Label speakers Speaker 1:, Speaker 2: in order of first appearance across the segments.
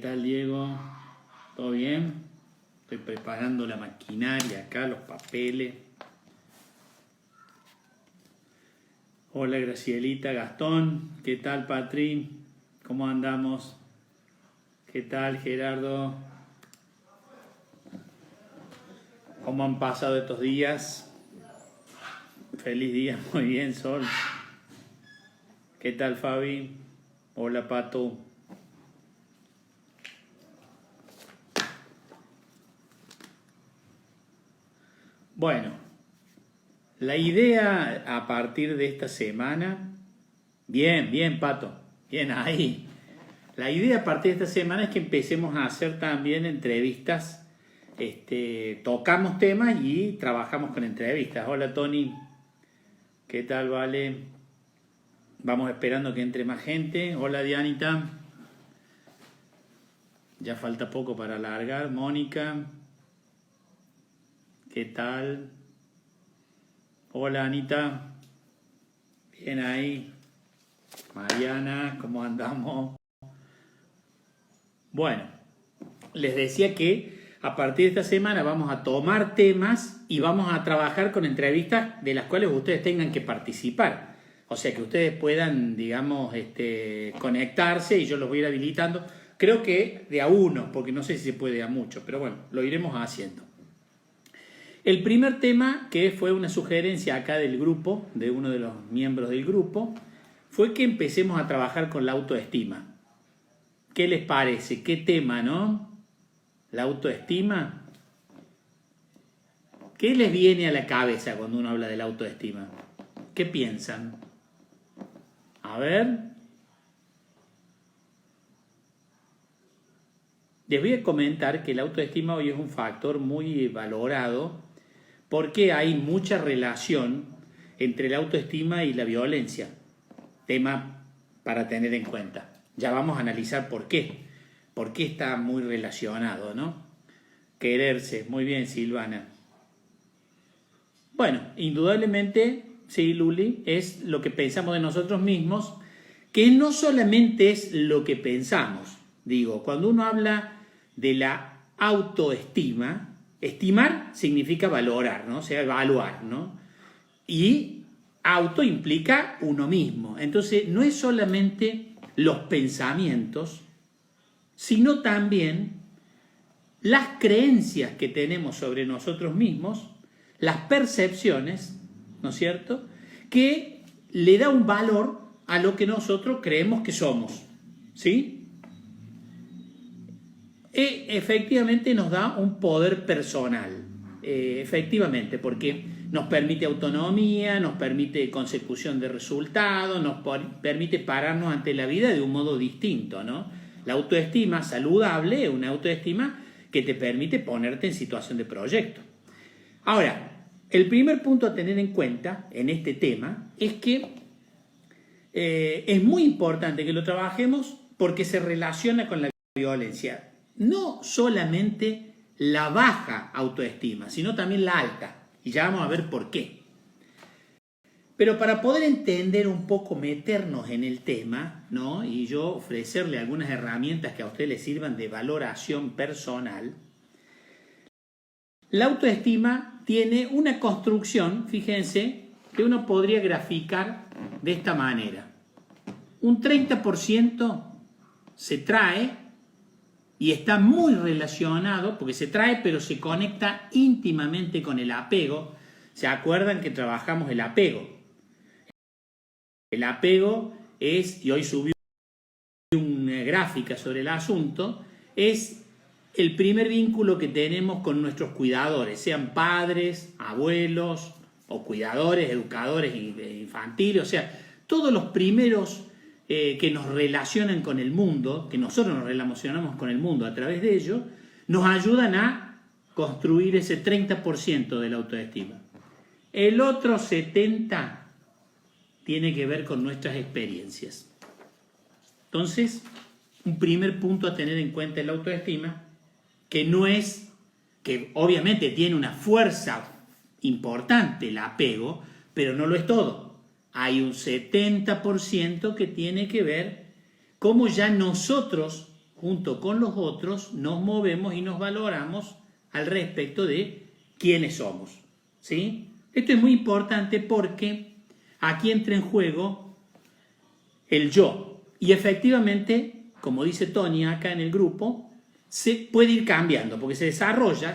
Speaker 1: ¿Qué tal, Diego? ¿Todo bien? Estoy preparando la maquinaria acá, los papeles. Hola, Gracielita, Gastón. ¿Qué tal, Patri? ¿Cómo andamos? ¿Qué tal, Gerardo? ¿Cómo han pasado estos días? Feliz día, muy bien, Sol. ¿Qué tal, Fabi? Hola, Pato. Bueno, la idea a partir de esta semana, bien, Pato, bien ahí. La idea a partir de esta semana es que empecemos a hacer también entrevistas, tocamos temas y trabajamos con entrevistas. Hola, Tony, ¿qué tal, Vale? Vamos esperando que entre más gente. Hola, Dianita. Ya falta poco para largar. Mónica, ¿qué tal? Hola, Anita. Bien ahí. Mariana, ¿cómo andamos? Bueno, les decía que a partir de esta semana vamos a tomar temas y vamos a trabajar con entrevistas de las cuales ustedes tengan que participar. O sea, que ustedes puedan, digamos, conectarse y yo los voy a ir habilitando. Creo que de a uno, porque no sé si se puede a mucho, pero bueno, lo iremos haciendo. El primer tema, que fue una sugerencia acá del grupo, de uno de los miembros del grupo, fue que empecemos a trabajar con la autoestima. ¿Qué les parece? ¿Qué tema, no? ¿La autoestima? ¿Qué les viene a la cabeza cuando uno habla de la autoestima? ¿Qué piensan? A ver. Les voy a comentar que la autoestima hoy es un factor muy valorado porque hay mucha relación entre la autoestima y la violencia. Tema para tener en cuenta. Ya vamos a analizar por qué. Por qué está muy relacionado, ¿no? Quererse. Muy bien, Silvana. Bueno, indudablemente, sí, Luli, es lo que pensamos de nosotros mismos, que no solamente es lo que pensamos. Digo, cuando uno habla de la autoestima, estimar significa valorar, ¿no? O sea, evaluar, ¿no? Y auto implica uno mismo. Entonces, no es solamente los pensamientos, sino también las creencias que tenemos sobre nosotros mismos, las percepciones, ¿no es cierto?, que le da un valor a lo que nosotros creemos que somos, ¿sí? Efectivamente nos da un poder personal, efectivamente, porque nos permite autonomía, nos permite consecución de resultados, nos permite pararnos ante la vida de un modo distinto, ¿no? La autoestima saludable es una autoestima que te permite ponerte en situación de proyecto. Ahora, el primer punto a tener en cuenta en este tema es que es muy importante que lo trabajemos porque se relaciona con la violencia. No solamente la baja autoestima, sino también la alta. Y ya vamos a ver por qué. Pero para poder entender un poco, meternos en el tema, ¿no? Y yo ofrecerle algunas herramientas que a usted le sirvan de valoración personal, la autoestima tiene una construcción, fíjense, que uno podría graficar de esta manera. Un 30% se trae y está muy relacionado, porque se trae pero se conecta íntimamente con el apego. ¿Se acuerdan que trabajamos el apego? El apego es, y hoy subí una gráfica sobre el asunto, es el primer vínculo que tenemos con nuestros cuidadores, sean padres, abuelos o cuidadores, educadores infantiles, o sea, todos los primeros que nos relacionan con el mundo, que nosotros nos relacionamos con el mundo a través de ellos, nos ayudan a construir ese 30% de la autoestima. El otro 70% tiene que ver con nuestras experiencias. Entonces, un primer punto a tener en cuenta es la autoestima, que no es, que obviamente tiene una fuerza importante el apego, pero no lo es todo. Hay un 70% que tiene que ver cómo ya nosotros junto con los otros, nos movemos y nos valoramos al respecto de quiénes somos. ¿Sí? Esto es muy importante porque aquí entra en juego el yo. Y efectivamente, como dice Tony acá en el grupo, se puede ir cambiando, porque se desarrolla,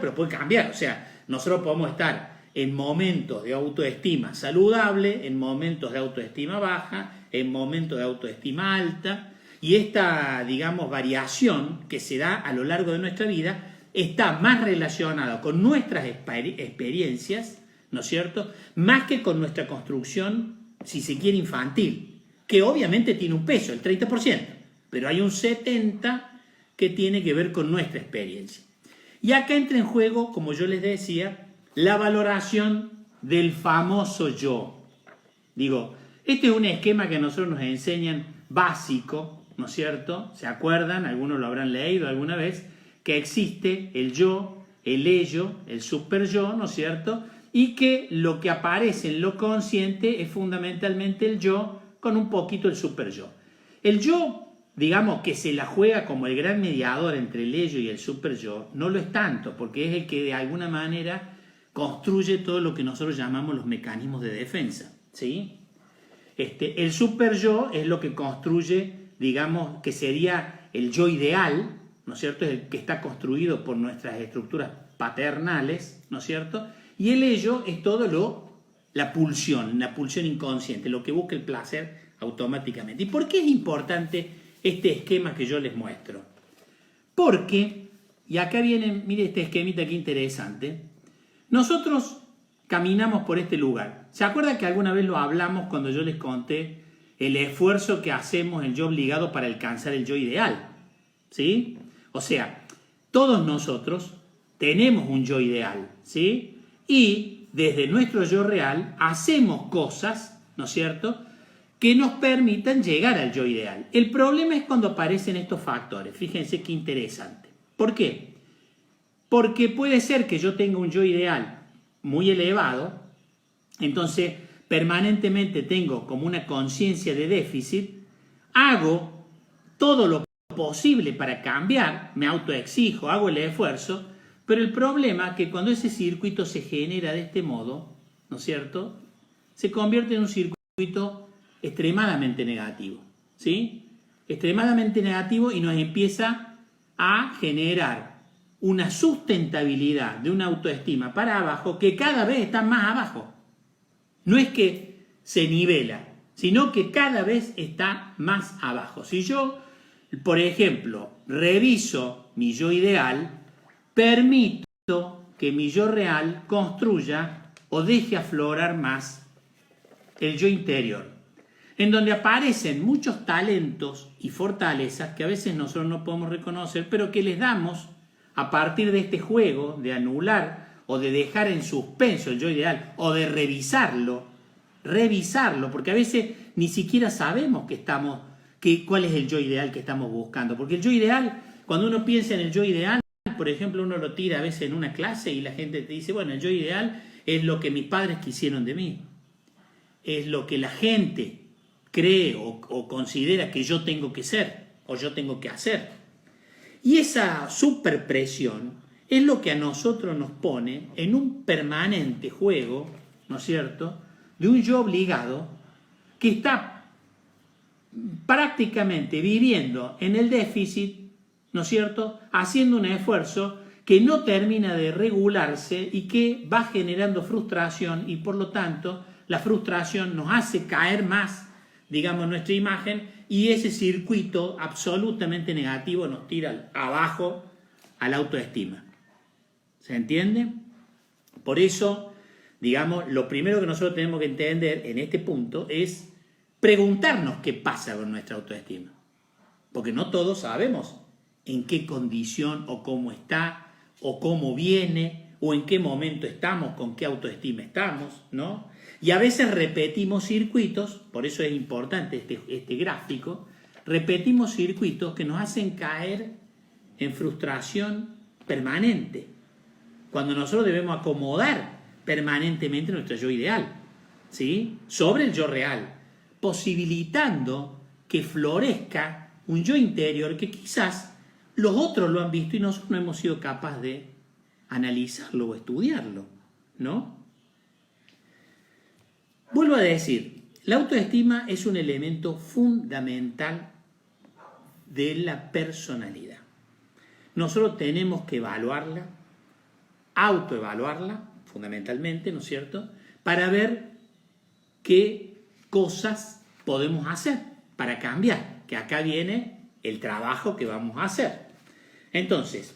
Speaker 1: pero puede cambiar. O sea, nosotros podemos estar en momentos de autoestima saludable, en momentos de autoestima baja, en momentos de autoestima alta, y esta, digamos, variación que se da a lo largo de nuestra vida está más relacionada con nuestras experiencias, ¿no es cierto?, más que con nuestra construcción, si se quiere, infantil, que obviamente tiene un peso, el 30%, pero hay un 70% que tiene que ver con nuestra experiencia. Y acá entra en juego, como yo les decía, la valoración del famoso yo. Digo, este es un esquema que a nosotros nos enseñan básico, ¿no es cierto? ¿Se acuerdan? Algunos lo habrán leído alguna vez, que existe el yo, el ello, el super yo, ¿no es cierto? Y que lo que aparece en lo consciente es fundamentalmente el yo con un poquito el super yo. El yo, digamos, que se la juega como el gran mediador entre el ello y el super yo, no lo es tanto, porque es el que de alguna manera construye todo lo que nosotros llamamos los mecanismos de defensa, ¿sí? El super yo es lo que construye, digamos, que sería el yo ideal, ¿no es cierto? Es el que está construido por nuestras estructuras paternales, ¿no es cierto? Y el ello es todo la pulsión inconsciente, lo que busca el placer automáticamente. ¿Y por qué es importante este esquema que yo les muestro? Porque, y acá viene, mire este esquemita que interesante, nosotros caminamos por este lugar. ¿Se acuerdan que alguna vez lo hablamos cuando yo les conté el esfuerzo que hacemos el yo obligado para alcanzar el yo ideal? ¿Sí? O sea, todos nosotros tenemos un yo ideal, ¿sí? Y desde nuestro yo real hacemos cosas, ¿no es cierto?, que nos permitan llegar al yo ideal. El problema es cuando aparecen estos factores. Fíjense qué interesante. ¿Por qué? Porque puede ser que yo tenga un yo ideal muy elevado, entonces permanentemente tengo como una conciencia de déficit, hago todo lo posible para cambiar, me autoexijo, hago el esfuerzo, pero el problema es que cuando ese circuito se genera de este modo, ¿no es cierto?, se convierte en un circuito extremadamente negativo, ¿sí? Extremadamente negativo, y nos empieza a generar una sustentabilidad de una autoestima para abajo que cada vez está más abajo. No es que se nivela, sino que cada vez está más abajo. Si yo, por ejemplo, reviso mi yo ideal, permito que mi yo real construya o deje aflorar más el yo interior, en donde aparecen muchos talentos y fortalezas que a veces nosotros no podemos reconocer, pero que les damos a partir de este juego de anular o de dejar en suspenso el yo ideal, o de revisarlo, porque a veces ni siquiera sabemos cuál es el yo ideal que estamos buscando, porque el yo ideal, cuando uno piensa en el yo ideal, por ejemplo, uno lo tira a veces en una clase y la gente te dice, bueno, el yo ideal es lo que mis padres quisieron de mí, es lo que la gente cree o considera que yo tengo que ser o yo tengo que hacer. Y esa superpresión es lo que a nosotros nos pone en un permanente juego, ¿no es cierto?, de un yo obligado que está prácticamente viviendo en el déficit, ¿no es cierto?, haciendo un esfuerzo que no termina de regularse y que va generando frustración, y por lo tanto la frustración nos hace caer más, digamos, nuestra imagen, y ese circuito absolutamente negativo nos tira abajo a la autoestima. ¿Se entiende? Por eso, digamos, lo primero que nosotros tenemos que entender en este punto es preguntarnos qué pasa con nuestra autoestima. Porque no todos sabemos en qué condición o cómo está, o cómo viene, o en qué momento estamos, con qué autoestima estamos, ¿no? Y a veces repetimos circuitos, por eso es importante este gráfico, repetimos circuitos que nos hacen caer en frustración permanente, cuando nosotros debemos acomodar permanentemente nuestro yo ideal, ¿sí?, sobre el yo real, posibilitando que florezca un yo interior que quizás los otros lo han visto y nosotros no hemos sido capaces de analizarlo o estudiarlo, ¿no? Vuelvo a decir, la autoestima es un elemento fundamental de la personalidad. Nosotros tenemos que evaluarla, autoevaluarla, fundamentalmente, ¿no es cierto?, para ver qué cosas podemos hacer para cambiar, que acá viene el trabajo que vamos a hacer. Entonces,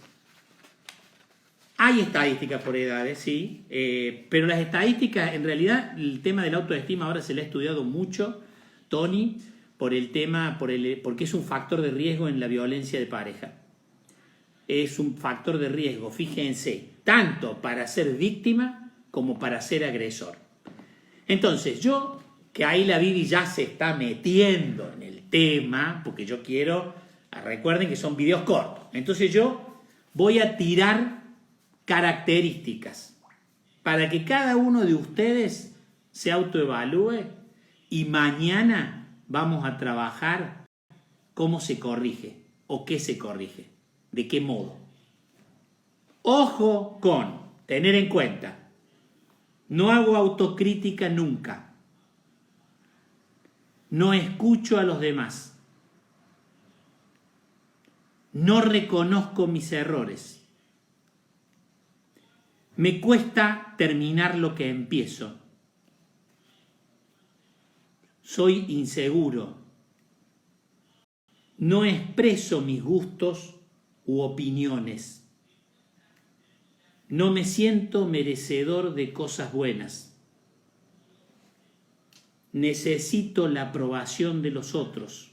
Speaker 1: hay estadísticas por edades, sí, pero las estadísticas, en realidad, el tema de la autoestima ahora se le ha estudiado mucho, Tony, por el tema, porque es un factor de riesgo en la violencia de pareja. Es un factor de riesgo, fíjense, tanto para ser víctima como para ser agresor. Entonces, yo, que ahí la Vivi ya se está metiendo en el tema, porque yo quiero, recuerden que son videos cortos, entonces yo voy a tirar características para que cada uno de ustedes se autoevalúe y mañana vamos a trabajar cómo se corrige o qué se corrige, de qué modo. Ojo con tener en cuenta, no hago autocrítica nunca, no escucho a los demás, no reconozco mis errores, me cuesta terminar lo que empiezo, soy inseguro, no expreso mis gustos u opiniones, no me siento merecedor de cosas buenas, necesito la aprobación de los otros,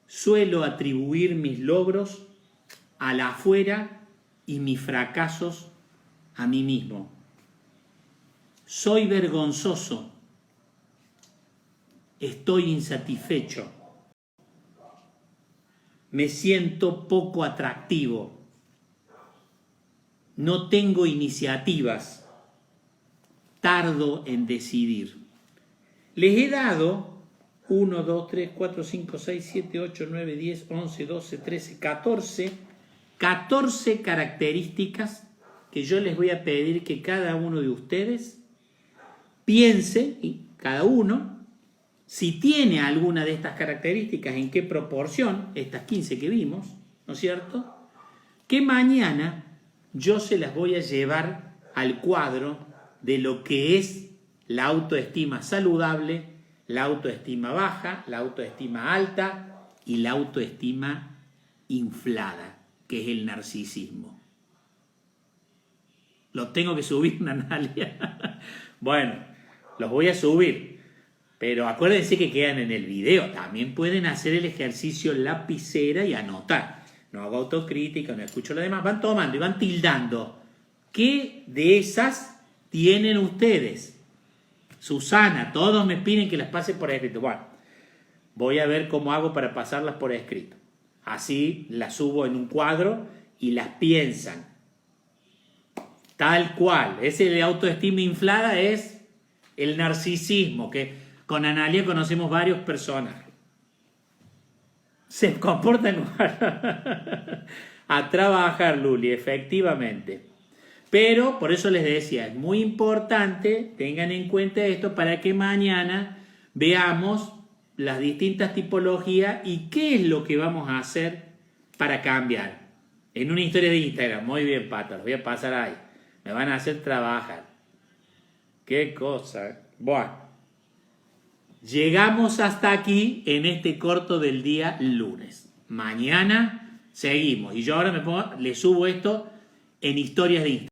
Speaker 1: suelo atribuir mis logros a la afuera y mis fracasos a mí mismo. Soy vergonzoso. Estoy insatisfecho. Me siento poco atractivo. No tengo iniciativas. Tardo en decidir. Les he dado 1, 2, 3, 4, 5, 6, 7, 8, 9, 10, 11, 12, 13, 14 características que yo les voy a pedir que cada uno de ustedes piense, y cada uno, si tiene alguna de estas características, en qué proporción, estas 15 que vimos, ¿no es cierto?, que mañana yo se las voy a llevar al cuadro de lo que es la autoestima saludable, la autoestima baja, la autoestima alta y la autoestima inflada, que es el narcisismo. Lo tengo que subir, Natalia. Bueno, los voy a subir, pero acuérdense que quedan en el video. También pueden hacer el ejercicio lapicera y anotar. No hago autocrítica, no escucho lo demás. Van tomando y van tildando. ¿Qué de esas tienen ustedes? Susana, todos me piden que las pase por escrito. Bueno, voy a ver cómo hago para pasarlas por escrito. Así las subo en un cuadro y las piensan. Tal cual. Ese de autoestima inflada es el narcisismo, que con Analia conocemos varios personajes. Se comportan a trabajar, Luli, efectivamente. Pero, por eso les decía, es muy importante, tengan en cuenta esto para que mañana veamos las distintas tipologías y qué es lo que vamos a hacer para cambiar. En una historia de Instagram, muy bien, Pato, los voy a pasar ahí. Me van a hacer trabajar. Qué cosa. Bueno, llegamos hasta aquí en este corto del día lunes. Mañana seguimos. Y yo ahora le subo esto en historias de Instagram.